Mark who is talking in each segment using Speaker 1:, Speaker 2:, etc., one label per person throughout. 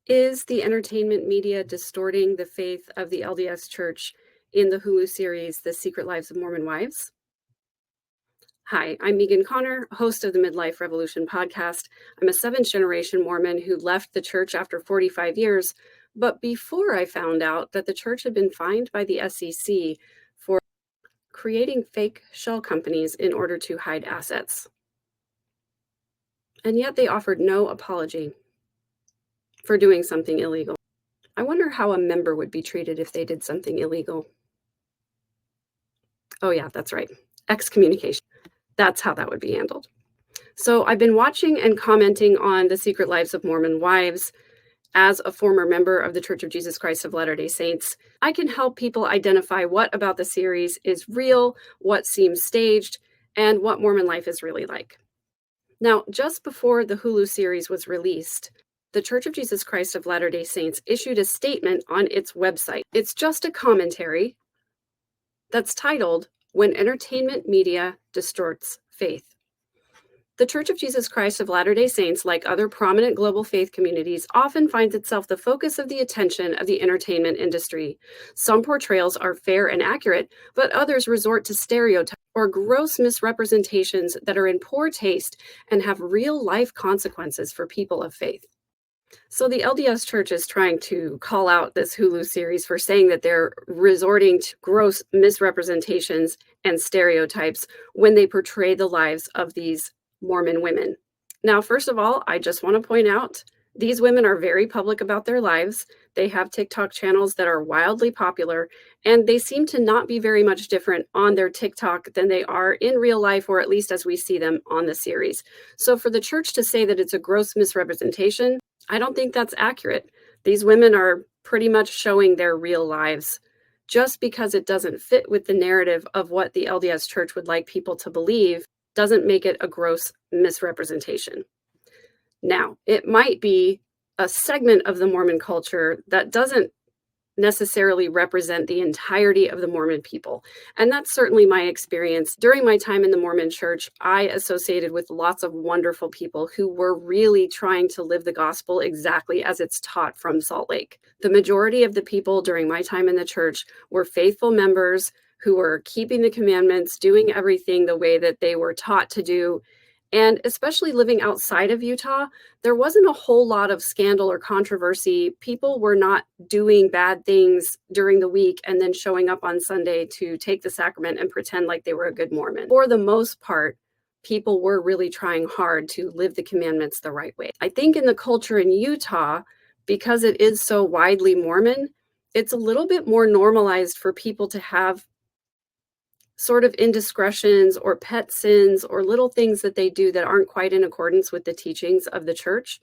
Speaker 1: Is the entertainment media distorting the faith of the LDS Church in the Hulu series, The Secret Lives of Mormon Wives? Hi, I'm Megan Connor, host of the Midlife Revolution podcast. I'm a seventh-generation Mormon who left the church after 45 years, but before I found out that the church had been fined by the SEC for creating fake shell companies in order to hide assets. And yet they offered no apology for doing something illegal. I wonder how a member would be treated if they did something illegal. Oh yeah, that's right. Excommunication. That's how that would be handled. So I've been watching and commenting on The Secret Lives of Mormon Wives. As a former member of the Church of Jesus Christ of Latter-day Saints, I can help people identify what about the series is real, what seems staged, and what Mormon life is really like. Now, just before the Hulu series was released, the Church of Jesus Christ of Latter-day Saints issued a statement on its website. It's just a commentary that's titled, "When Entertainment Media Distorts Faith." The Church of Jesus Christ of Latter-day Saints, like other prominent global faith communities, often finds itself the focus of the attention of the entertainment industry. Some portrayals are fair and accurate, but others resort to stereotypes or gross misrepresentations that are in poor taste and have real-life consequences for people of faith. So the LDS Church is trying to call out this Hulu series for saying that they're resorting to gross misrepresentations and stereotypes when they portray the lives of these Mormon women. Now, first of all, I just want to point out these women are very public about their lives. They have TikTok channels that are wildly popular, and they seem to not be very much different on their TikTok than they are in real life, or at least as we see them on the series. So for the church to say that it's a gross misrepresentation, I don't think that's accurate. These women are pretty much showing their real lives. Just because it doesn't fit with the narrative of what the LDS Church would like people to believe doesn't make it a gross misrepresentation. Now, it might be a segment of the Mormon culture that doesn't necessarily represent the entirety of the Mormon people. And that's certainly my experience. During my time in the Mormon church, I associated with lots of wonderful people who were really trying to live the gospel exactly as it's taught from Salt Lake. The majority of the people during my time in the church were faithful members who were keeping the commandments, doing everything the way that they were taught to do. And especially living outside of Utah, there wasn't a whole lot of scandal or controversy. People were not doing bad things during the week and then showing up on Sunday to take the sacrament and pretend like they were a good Mormon. For the most part, people were really trying hard to live the commandments the right way. I think in the culture in Utah, because it is so widely Mormon, it's a little bit more normalized for people to have sort of indiscretions or pet sins or little things that they do that aren't quite in accordance with the teachings of the church.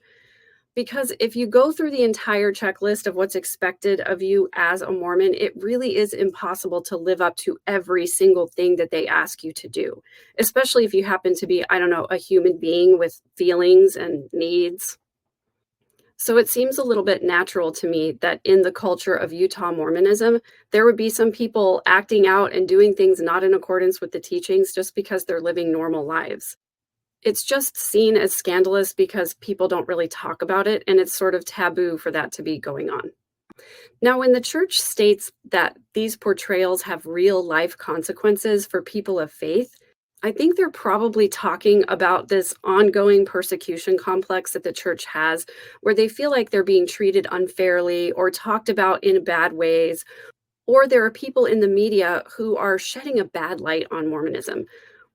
Speaker 1: Because if you go through the entire checklist of what's expected of you as a Mormon, it really is impossible to live up to every single thing that they ask you to do, especially if you happen to be, I don't know, a human being with feelings and needs. So it seems a little bit natural to me that in the culture of Utah Mormonism, there would be some people acting out and doing things not in accordance with the teachings just because they're living normal lives. It's just seen as scandalous because people don't really talk about it, and it's sort of taboo for that to be going on. Now, when the church states that these portrayals have real life consequences for people of faith, I think they're probably talking about this ongoing persecution complex that the church has, where they feel like they're being treated unfairly or talked about in bad ways, or there are people in the media who are shedding a bad light on Mormonism.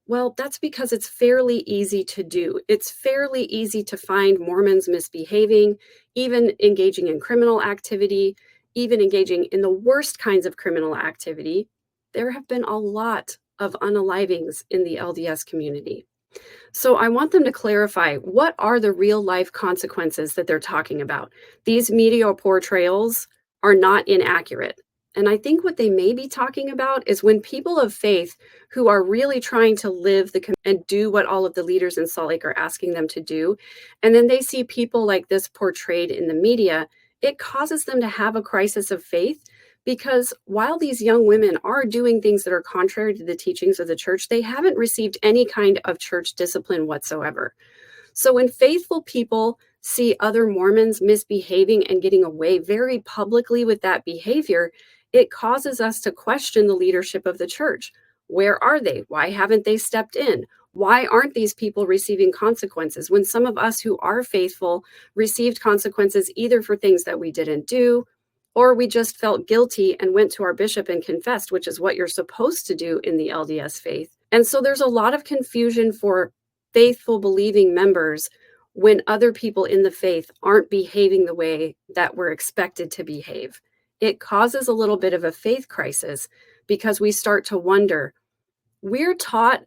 Speaker 1: Well, that's because it's fairly easy to do. It's fairly easy to find Mormons misbehaving, even engaging in criminal activity, even engaging in the worst kinds of criminal activity. There have been a lot of unalivings in the LDS community. So I want them to clarify, what are the real life consequences that they're talking about? These media portrayals are not inaccurate. And I think what they may be talking about is when people of faith who are really trying to live and do what all of the leaders in Salt Lake are asking them to do, and then they see people like this portrayed in the media, it causes them to have a crisis of faith. Because while these young women are doing things that are contrary to the teachings of the church, they haven't received any kind of church discipline whatsoever. So when faithful people see other Mormons misbehaving and getting away very publicly with that behavior, it causes us to question the leadership of the church. Where are they? Why haven't they stepped in? Why aren't these people receiving consequences when some of us who are faithful received consequences either for things that we didn't do, or we just felt guilty and went to our bishop and confessed, which is what you're supposed to do in the LDS faith. And so there's a lot of confusion for faithful believing members when other people in the faith aren't behaving the way that we're expected to behave. It causes a little bit of a faith crisis because we start to wonder. We're taught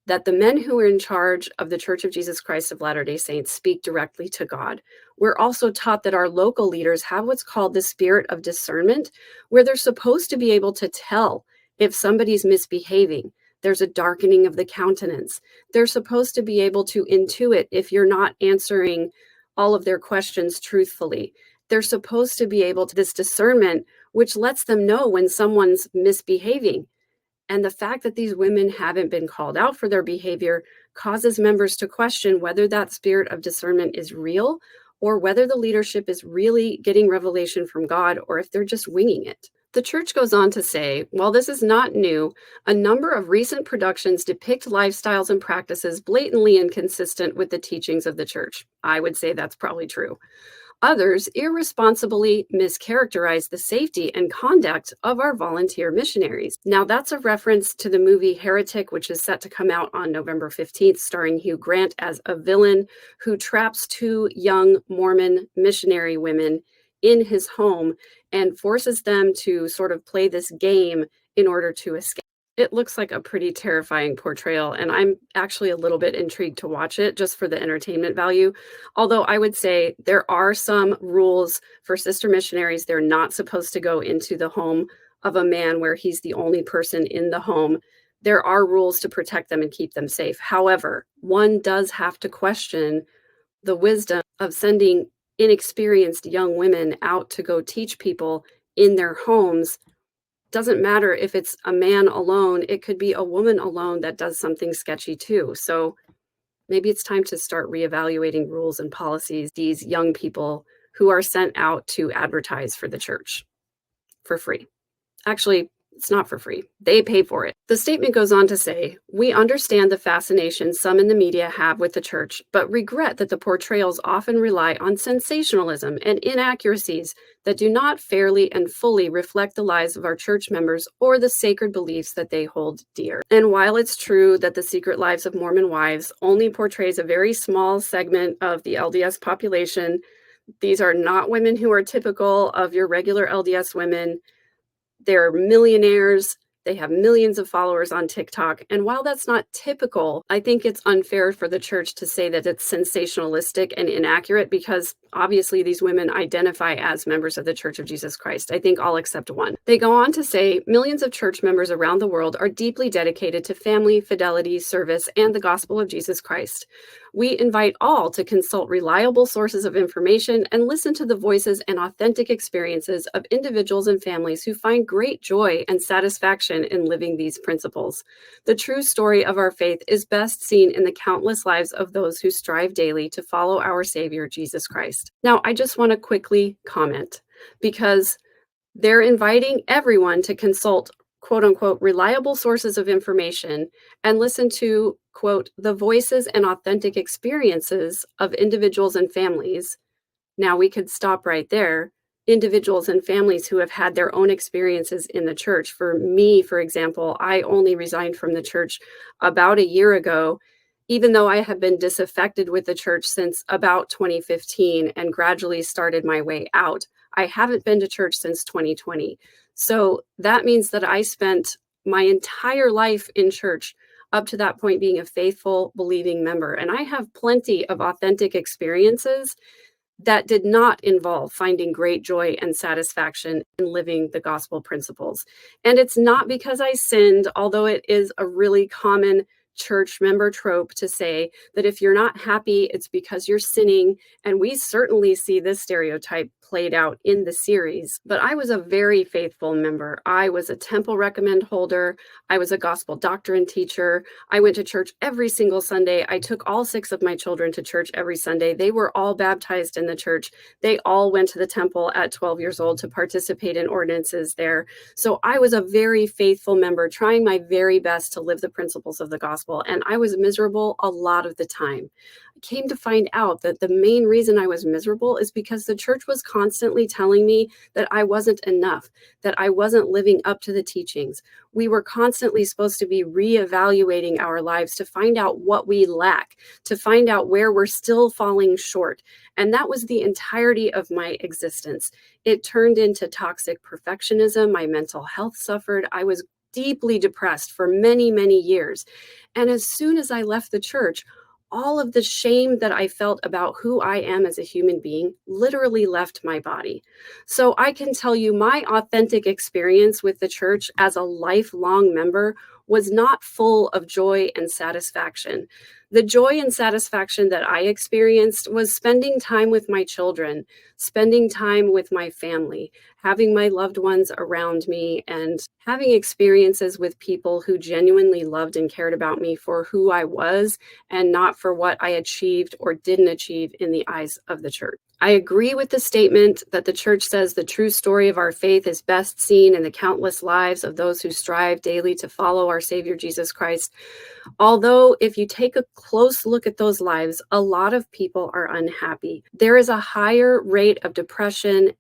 Speaker 1: that the men who are in charge of the Church of Jesus Christ of Latter-day Saints speak directly to God. We're also taught that our local leaders have what's called the spirit of discernment, where they're supposed to be able to tell if somebody's misbehaving. There's a darkening of the countenance. They're supposed to be able to intuit if you're not answering all of their questions truthfully. They're supposed to be able to this discernment, which lets them know when someone's misbehaving. And the fact that these women haven't been called out for their behavior causes members to question whether that spirit of discernment is real or whether the leadership is really getting revelation from God or if they're just winging it. The church goes on to say, while this is not new, a number of recent productions depict lifestyles and practices blatantly inconsistent with the teachings of the church. I would say that's probably true. Others irresponsibly mischaracterize the safety and conduct of our volunteer missionaries. Now, that's a reference to the movie Heretic, which is set to come out on November 15th, starring Hugh Grant as a villain who traps two young Mormon missionary women in his home and forces them to sort of play this game in order to escape. It looks like a pretty terrifying portrayal, and I'm actually a little bit intrigued to watch it just for the entertainment value. Although I would say there are some rules for sister missionaries. They're not supposed to go into the home of a man where he's the only person in the home. There are rules to protect them and keep them safe. However, one does have to question the wisdom of sending inexperienced young women out to go teach people in their homes. Doesn't matter if it's a man alone, it could be a woman alone that does something sketchy too. So maybe it's time to start reevaluating rules and policies, these young people who are sent out to advertise for the church for free. Actually, it's not for free. They pay for it. The statement goes on to say, we understand the fascination some in the media have with the church, but regret that the portrayals often rely on sensationalism and inaccuracies that do not fairly and fully reflect the lives of our church members or the sacred beliefs that they hold dear. And while it's true that the Secret Lives of Mormon Wives only portrays a very small segment of the LDS population, these are not women who are typical of your regular LDS women. They're millionaires. They have millions of followers on TikTok. And while that's not typical, I think it's unfair for the church to say that it's sensationalistic and inaccurate because obviously these women identify as members of the Church of Jesus Christ. I think all except one. They go on to say millions of church members around the world are deeply dedicated to family, fidelity, service, and the gospel of Jesus Christ. We invite all to consult reliable sources of information and listen to the voices and authentic experiences of individuals and families who find great joy and satisfaction in living these principles. The true story of our faith is best seen in the countless lives of those who strive daily to follow our Savior, Jesus Christ. Now, I just want to quickly comment because they're inviting everyone to consult quote unquote reliable sources of information and listen to quote the voices and authentic experiences of individuals and families. Now we could stop right there. Individuals and families who have had their own experiences in the church. For me, for example, I only resigned from the church about a year ago, even though I have been disaffected with the church since about 2015 and gradually started my way out. I haven't been to church since 2020. So that means that I spent my entire life in church up to that point being a faithful, believing member. And I have plenty of authentic experiences that did not involve finding great joy and satisfaction in living the gospel principles. And it's not because I sinned, although it is a really common church member trope to say that if you're not happy, it's because you're sinning. And we certainly see this stereotype played out in the series. But I was a very faithful member. I was a temple recommend holder. I was a gospel doctrine teacher. I went to church every single Sunday. I took all 6 of my children to church every Sunday. They were all baptized in the church. They all went to the temple at 12 years old to participate in ordinances there. So I was a very faithful member, trying my very best to live the principles of the gospel. And I was miserable a lot of the time. I came to find out that the main reason I was miserable is because the church was constantly telling me that I wasn't enough, that I wasn't living up to the teachings. We were constantly supposed to be reevaluating our lives to find out what we lack, to find out where we're still falling short. And that was the entirety of my existence. It turned into toxic perfectionism. My mental health suffered. I was deeply depressed for many, many years. And as soon as I left the church, all of the shame that I felt about who I am as a human being literally left my body. So I can tell you my authentic experience with the church as a lifelong member was not full of joy and satisfaction. The joy and satisfaction that I experienced was spending time with my children, spending time with my family, having my loved ones around me, and having experiences with people who genuinely loved and cared about me for who I was and not for what I achieved or didn't achieve in the eyes of the church. I agree with the statement that the church says the true story of our faith is best seen in the countless lives of those who strive daily to follow our Savior Jesus Christ. Although, if you take a close look at those lives, a lot of people are unhappy. There is a higher rate of depression,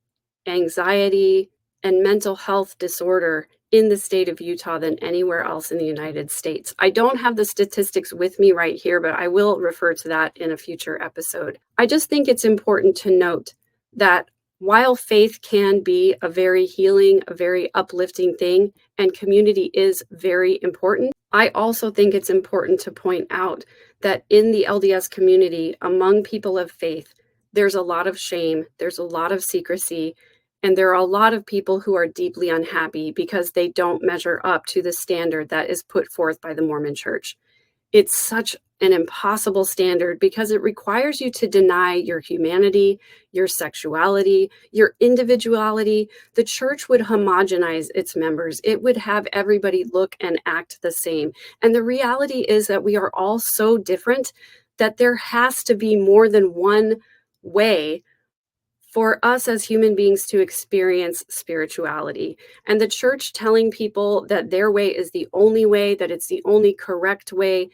Speaker 1: anxiety, and mental health disorder in the state of Utah than anywhere else in the United States. I don't have the statistics with me right here, but I will refer to that in a future episode. I just think it's important to note that while faith can be a very healing, a very uplifting thing, and community is very important, I also think it's important to point out that in the LDS community, among people of faith, there's a lot of shame, there's a lot of secrecy, and there are a lot of people who are deeply unhappy because they don't measure up to the standard that is put forth by the Mormon Church. It's such an impossible standard because it requires you to deny your humanity, your sexuality, your individuality. The church would homogenize its members. It would have everybody look and act the same. And the reality is that we are all so different that there has to be more than one way for us as human beings to experience spirituality. And the church telling people that their way is the only way, that it's the only correct way,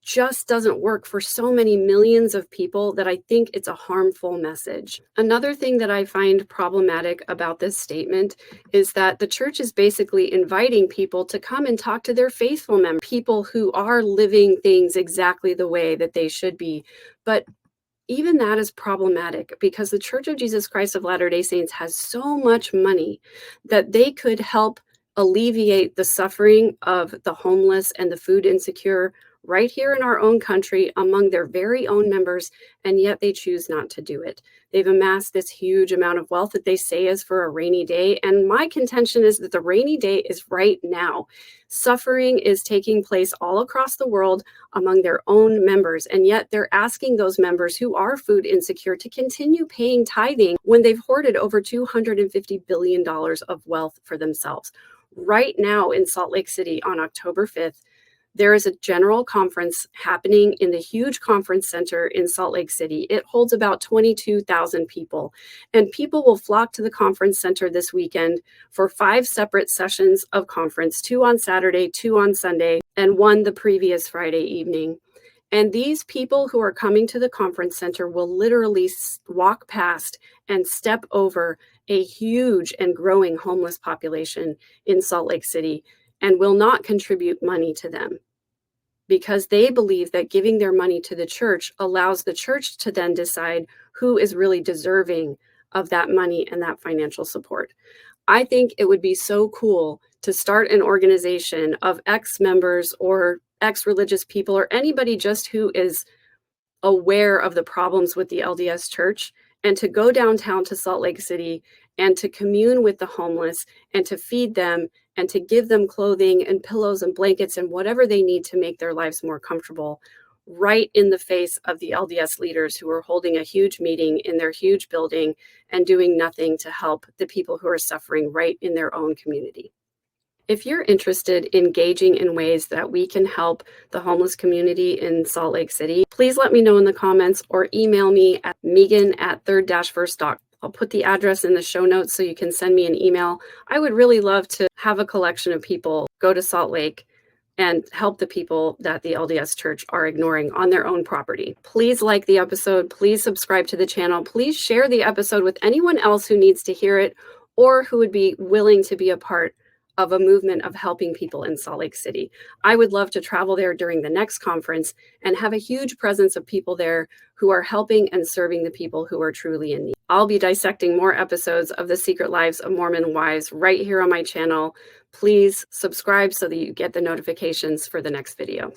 Speaker 1: just doesn't work for so many millions of people that I think it's a harmful message. Another thing that I find problematic about this statement is that the church is basically inviting people to come and talk to their faithful members, people who are living things exactly the way that they should be. But even that is problematic because the Church of Jesus Christ of Latter-day Saints has so much money that they could help alleviate the suffering of the homeless and the food insecure right here in our own country among their very own members, and yet they choose not to do it. They've amassed this huge amount of wealth that they say is for a rainy day, and my contention is that the rainy day is right now. Suffering is taking place all across the world among their own members, and yet they're asking those members who are food insecure to continue paying tithing when they've hoarded over $250 billion of wealth for themselves. Right now in Salt Lake City on October 5th, there is a general conference happening in the huge conference center in Salt Lake City. It holds about 22,000 people, and people will flock to the conference center this weekend for 5 separate sessions of conference, 2 on Saturday, 2 on Sunday, and 1 the previous Friday evening. And these people who are coming to the conference center will literally walk past and step over a huge and growing homeless population in Salt Lake City and will not contribute money to them because they believe that giving their money to the church allows the church to then decide who is really deserving of that money and that financial support. I think it would be so cool to start an organization of ex-members or ex-religious people or anybody just who is aware of the problems with the LDS church and to go downtown to Salt Lake City and to commune with the homeless and to feed them and to give them clothing and pillows and blankets and whatever they need to make their lives more comfortable, right in the face of the LDS leaders who are holding a huge meeting in their huge building and doing nothing to help the people who are suffering right in their own community. If you're interested in engaging in ways that we can help the homeless community in Salt Lake City, please let me know in the comments or email me at megan@third-verse.com. I'll put the address in the show notes so you can send me an email. I would really love to have a collection of people go to Salt Lake and help the people that the LDS Church are ignoring on their own property. Please like the episode. Please subscribe to the channel. Please share the episode with anyone else who needs to hear it or who would be willing to be a part of a movement of helping people in Salt Lake City. I would love to travel there during the next conference and have a huge presence of people there who are helping and serving the people who are truly in need. I'll be dissecting more episodes of the Secret Lives of Mormon Wives right here on my channel. Please subscribe so that you get the notifications for the next video.